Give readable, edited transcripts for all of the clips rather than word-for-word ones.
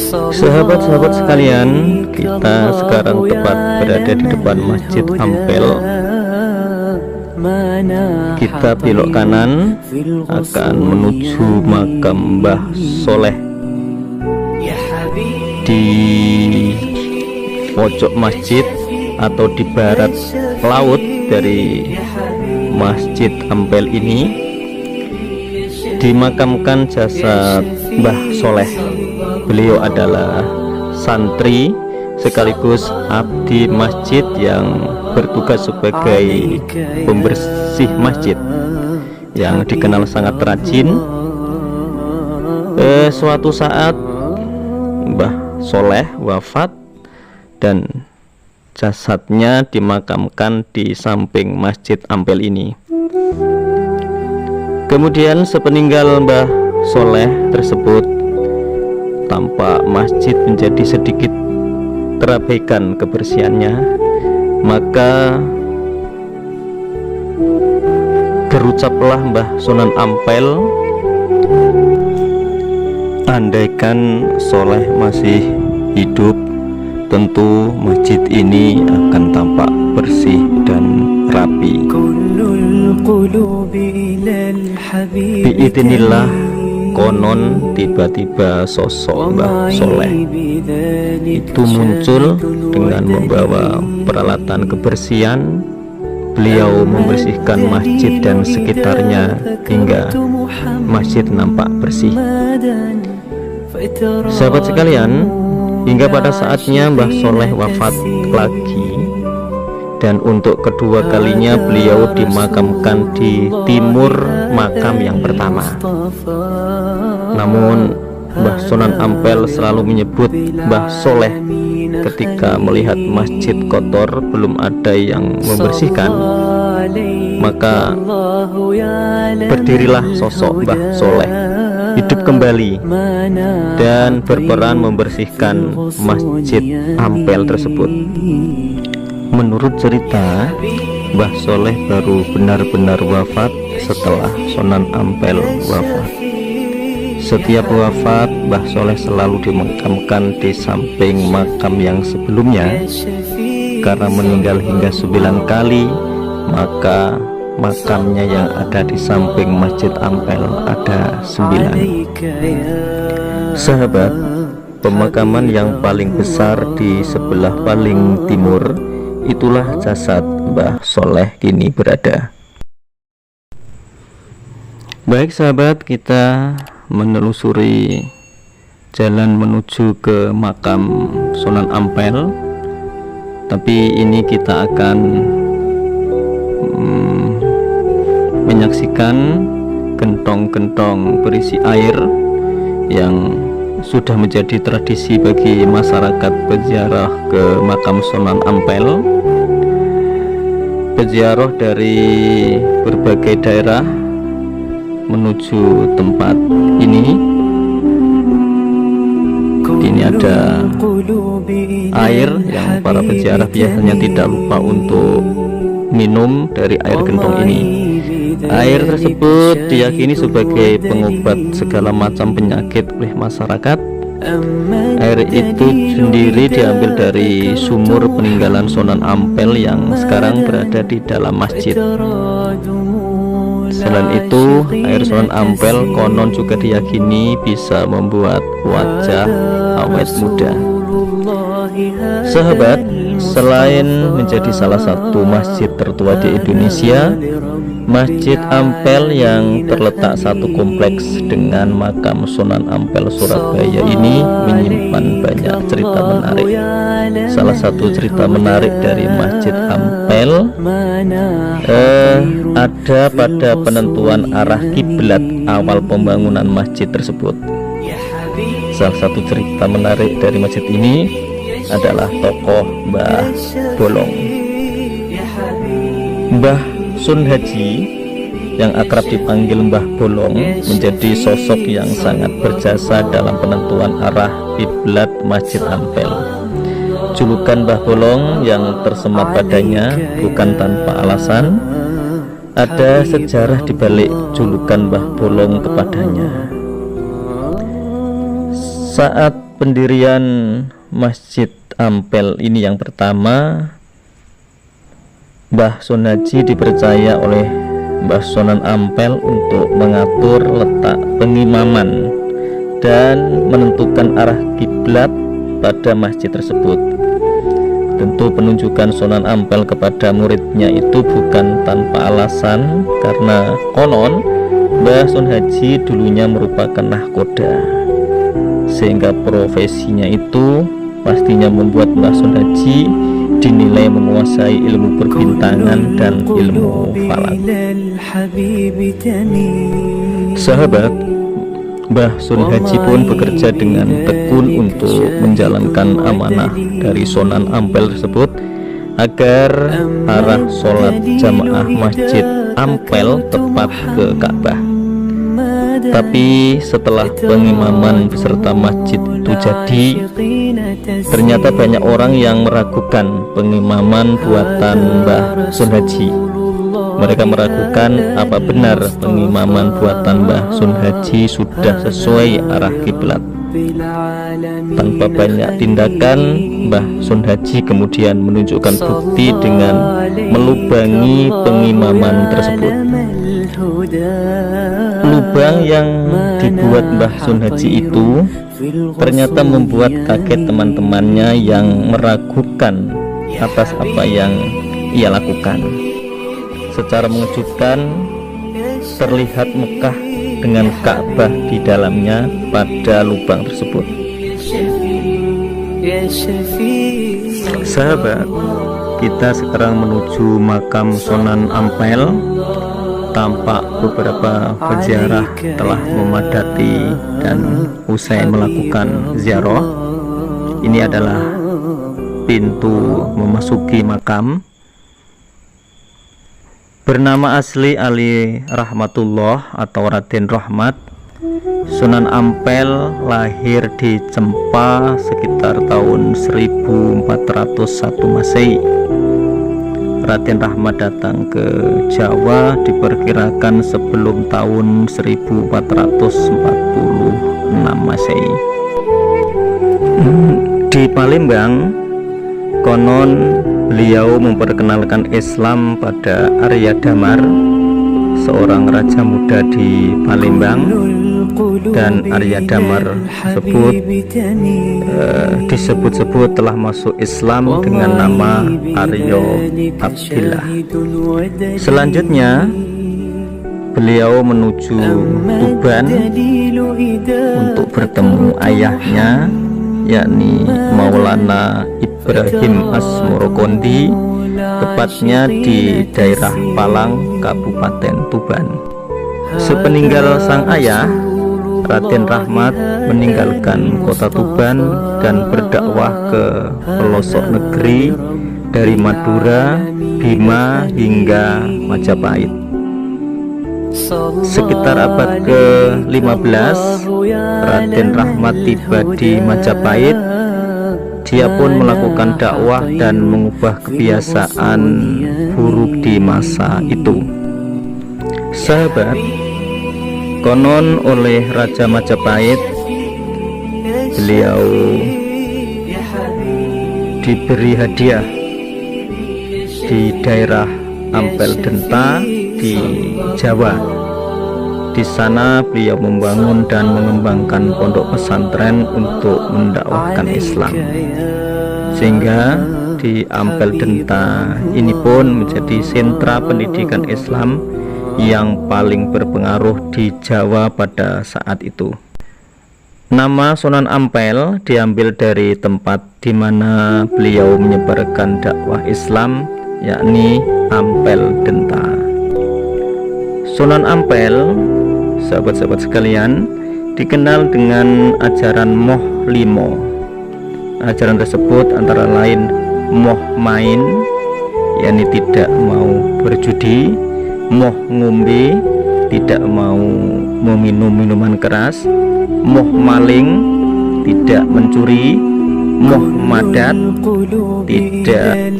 Sahabat-sahabat sekalian, kita sekarang tepat berada di depan Masjid Ampel. Kita belok kanan akan menuju makam Mbah Soleh. Di pojok masjid atau di barat laut dari Masjid Ampel ini dimakamkan jasad Mbah Soleh. Beliau adalah santri sekaligus abdi masjid yang bertugas sebagai pembersih masjid, yang dikenal sangat rajin. Suatu saat Mbah Soleh wafat dan jasadnya dimakamkan di samping Masjid Ampel ini. Kemudian sepeninggal Mbah Soleh tersebut, tampak masjid menjadi sedikit terabaikan kebersihannya, maka berucaplah Mbah Sunan Ampel, andaikan Soleh masih hidup, tentu masjid ini akan tampak bersih dan rapi. Biidznillah, konon tiba-tiba sosok Mbah Soleh itu muncul dengan membawa peralatan kebersihan. Beliau membersihkan masjid dan sekitarnya hingga masjid nampak bersih. Sahabat sekalian, hingga pada saatnya Mbah Soleh wafat lagi, dan untuk kedua kalinya beliau dimakamkan di timur makam yang pertama. Namun Mbah Sunan Ampel selalu menyebut Mbah Soleh ketika melihat masjid kotor, belum ada yang membersihkan, maka berdirilah sosok Mbah Soleh, hidup kembali dan berperan membersihkan Masjid Ampel tersebut. Menurut cerita, Mbah Soleh baru benar-benar wafat setelah Sunan Ampel wafat. Setiap wafat, Mbah Soleh selalu dimakamkan di samping makam yang sebelumnya. Karena meninggal hingga 9 kali, maka makamnya yang ada di samping Masjid Ampel ada 9. Sahabat, pemakaman yang paling besar di sebelah paling timur, itulah jasad Mbah Soleh kini berada. Baik sahabat, kita menelusuri jalan menuju ke makam Sunan Ampel. Tapi ini kita akan menyaksikan gentong-gentong berisi air yang sudah menjadi tradisi bagi masyarakat peziarah ke makam Sunan Ampel. Peziarah dari berbagai daerah menuju tempat ini. Ini ada air yang para peziarah biasanya tidak lupa untuk minum dari air gentong ini. Air tersebut diyakini sebagai pengobat segala macam penyakit oleh masyarakat. Air itu sendiri diambil dari sumur peninggalan Sunan Ampel yang sekarang berada di dalam masjid. Selain itu, air Sunan Ampel konon juga diyakini bisa membuat wajah awet muda. Sahabat, selain menjadi salah satu masjid tertua di Indonesia, Masjid Ampel yang terletak satu kompleks dengan makam Sunan Ampel Surabaya ini menyimpan banyak cerita menarik. Salah satu cerita menarik dari Masjid Ampel ada pada penentuan arah kiblat awal pembangunan masjid tersebut. Salah satu cerita menarik dari masjid ini adalah tokoh Mbah Bolong. Mbah Sun Haji yang akrab dipanggil Mbah Bolong menjadi sosok yang sangat berjasa dalam penentuan arah kiblat Masjid Ampel. Julukan Mbah Bolong yang tersemat padanya bukan tanpa alasan. Ada sejarah di balik julukan Mbah Bolong kepadanya. Saat pendirian Masjid Ampel ini yang pertama, Mbah Sun Haji dipercaya oleh Mbah Sunan Ampel untuk mengatur letak pengimaman dan menentukan arah kiblat pada masjid tersebut. Tentu penunjukan Sunan Ampel kepada muridnya itu bukan tanpa alasan, karena konon Mbah Sun Haji dulunya merupakan nahkoda, sehingga profesinya itu pastinya membuat Mbah Sun Haji dinilai menguasai ilmu perbintangan dan ilmu falak. Sahabat, Mbah Sun Haji pun bekerja dengan tekun untuk menjalankan amanah dari Sunan Ampel tersebut agar arah sholat jamaah Masjid Ampel tepat ke Ka'bah. Tapi setelah pengimaman beserta masjid itu jadi, ternyata banyak orang yang meragukan pengimaman buatan Mbah Sun Haji. Mereka meragukan apa benar pengimaman buatan Mbah Sun Haji sudah sesuai arah kiblat. Tanpa banyak tindakan, Mbah Sun Haji kemudian menunjukkan bukti dengan melubangi pengimaman tersebut. Lubang yang dibuat Mbah Sun Haji itu ternyata membuat kaget teman-temannya yang meragukan atas apa yang ia lakukan. Secara mengejutkan, terlihat Mekah dengan Ka'bah di dalamnya pada lubang tersebut. Sahabat, kita sekarang menuju makam Sunan Ampel. Tampak beberapa peziarah telah memadati dan usai melakukan ziarah. Ini adalah pintu memasuki makam. Bernama asli Ali Rahmatullah atau Raden Rahmat, Sunan Ampel lahir di Cempa sekitar tahun 1401 Masehi. Raden Rahmat datang ke Jawa diperkirakan sebelum tahun 1446 Masehi. Di Palembang, konon beliau memperkenalkan Islam pada Arya Damar, seorang raja muda di Palembang, dan Arya Damar tersebut disebut-sebut telah masuk Islam dengan nama Aryo Abdillah. Selanjutnya beliau menuju Tuban untuk bertemu ayahnya, yakni Maulana Ibrahim Asmorokondi, tepatnya di daerah Palang, Kabupaten Tuban. Sepeninggal sang ayah, Raden Rahmat meninggalkan kota Tuban dan berdakwah ke pelosok negeri dari Madura, Bima hingga Majapahit. Sekitar abad ke-15, Raden Rahmat tiba di Majapahit. Dia pun melakukan dakwah dan mengubah kebiasaan buruk di masa itu. Sahabat, konon oleh Raja Majapahit, beliau diberi hadiah di daerah Ampel Denta di Jawa. Di sana beliau membangun dan mengembangkan pondok pesantren untuk mendakwahkan Islam, sehingga di Ampel Denta ini pun menjadi sentra pendidikan Islam yang paling berpengaruh di Jawa pada saat itu. Nama Sunan Ampel diambil dari tempat di mana beliau menyebarkan dakwah Islam, yakni Ampel Denta. Sunan Ampel, sahabat-sahabat sekalian, dikenal dengan ajaran Moh Limo. Ajaran tersebut antara lain moh main, yakni tidak mau berjudi, moh ngombe, tidak mau meminum minuman keras, moh maling, tidak mencuri, moh madat, tidak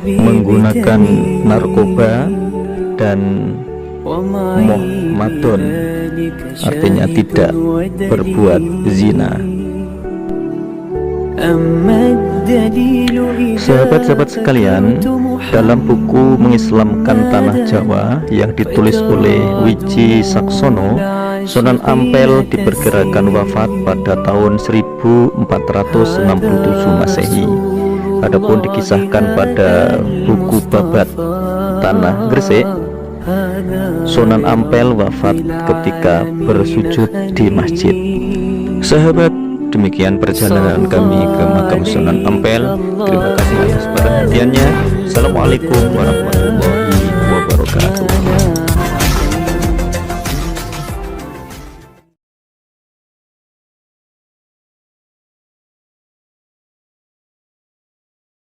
menggunakan narkoba, dan moh madon, artinya tidak berbuat zina. Sahabat-sahabat sekalian, dalam buku Mengislamkan Tanah Jawa yang ditulis oleh Wiji Saksono, Sunan Ampel diperkirakan wafat pada tahun 1467 Masehi. Adapun dikisahkan pada buku Babat Tanah Gresik, Sunan Ampel wafat ketika bersujud di masjid. Sahabat, demikian perjalanan kami ke makam Sunan Ampel. Terima kasih atas perhatiannya. Assalamualaikum warahmatullahi wabarakatuh.